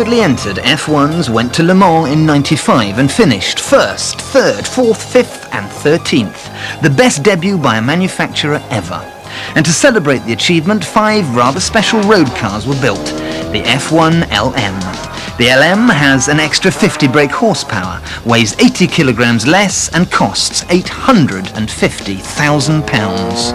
Entered F1s went to Le Mans in '95 and finished 1st, 3rd, 4th, 5th and 13th. The best debut by a manufacturer ever. And to celebrate the achievement, 5 rather special road cars were built. The F1 LM. The LM has an extra 50 brake horsepower, weighs 80 kilograms less and costs £850,000.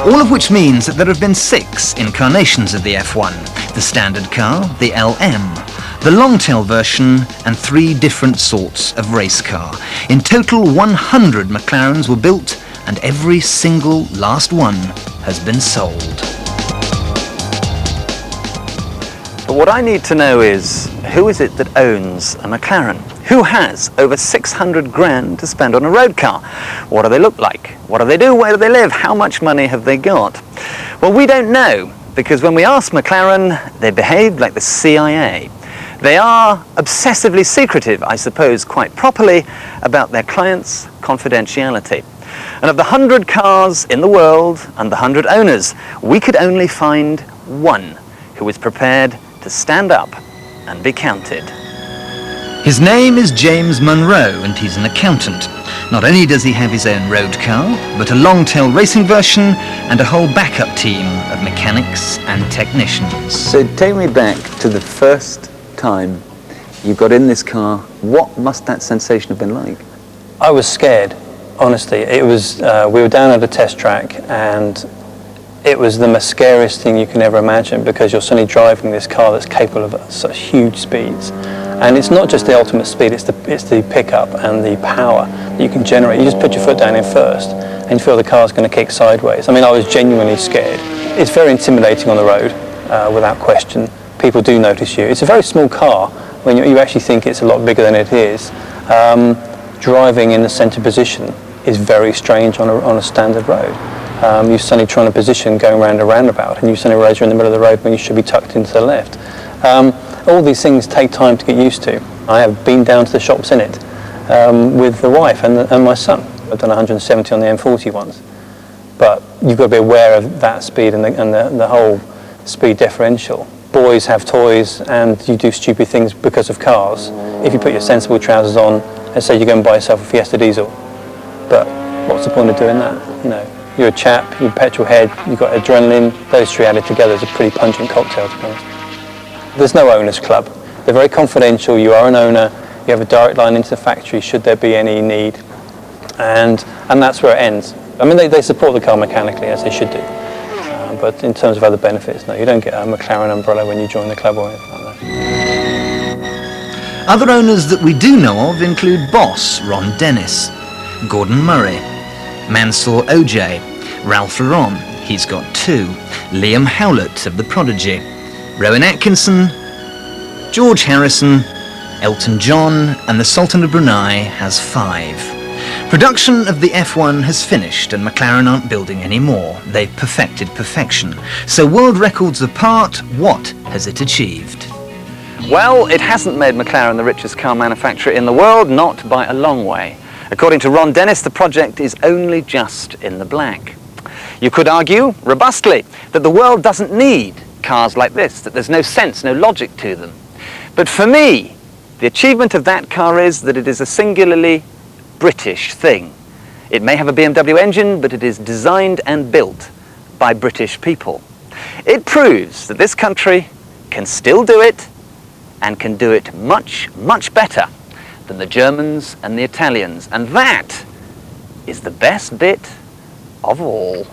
All of which means that there have been 6 incarnations of the F1. The standard car, the LM, the long-tail version and 3 different sorts of race car. In total 100 McLarens were built and every single last one has been sold. But what I need to know is, who is it that owns a McLaren? Who has over 600 grand to spend on a road car? What do they look like? What do they do? Where do they live? How much money have they got? Well, we don't know, because when we asked McLaren, they behaved like the CIA. They are obsessively secretive, I suppose quite properly, about their clients' confidentiality. And of the 100 cars in the world and the 100 owners, we could only find one who was prepared to stand up and be counted. His name is James Munro and he's an accountant. Not only does he have his own road car, but a long-tail racing version and a whole backup team of mechanics and technicians. So take me back to the first time you got in this car. What must that sensation have been like? I was scared, honestly. It was, we were down at a test track and it was the most scariest thing you can ever imagine, because you're suddenly driving this car that's capable of such huge speeds. And it's not just the ultimate speed, it's the pickup and the power that you can generate. You just put your foot down in first and you feel the car's going to kick sideways. I mean, I was genuinely scared. It's very intimidating on the road, without question. People do notice you. It's a very small car when you actually think it's a lot bigger than it is. Driving in the centre position is very strange on a standard road. You're suddenly trying to position going around a roundabout and you suddenly realise you're in the middle of the road when you should be tucked into the left. All these things take time to get used to. I have been down to the shops in it with the wife and my son. I've done 170 on the M40 once. But you've got to be aware of that speed and the whole speed differential. Boys have toys and you do stupid things because of cars. If you put your sensible trousers on and say you go and buy yourself a Fiesta diesel. But what's the point of doing that? You know, you're a chap, you're a petrol head, you've got adrenaline. Those 3 added together is a pretty pungent cocktail, to be honest. There's no owners club. They're very confidential. You are an owner. You have a direct line into the factory should there be any need. And that's where it ends. I mean, they support the car mechanically, as they should do. But in terms of other benefits, no, you don't get a McLaren umbrella when you join the club or anything like that. Other owners that we do know of include boss Ron Dennis, Gordon Murray, Mansour OJ, Ralph Lauren, he's got 2, Liam Howlett of The Prodigy, Rowan Atkinson, George Harrison, Elton John and the Sultan of Brunei has 5. Production of the F1 has finished and McLaren aren't building any more. They've perfected perfection. So world records apart, what has it achieved? Well, it hasn't made McLaren the richest car manufacturer in the world, not by a long way. According to Ron Dennis, the project is only just in the black. You could argue, robustly, that the world doesn't need cars like this, that there's no sense, no logic to them. But for me, the achievement of that car is that it is a singularly British thing. It may have a BMW engine, but it is designed and built by British people. It proves that this country can still do it and can do it much, much better than the Germans and the Italians. And that is the best bit of all.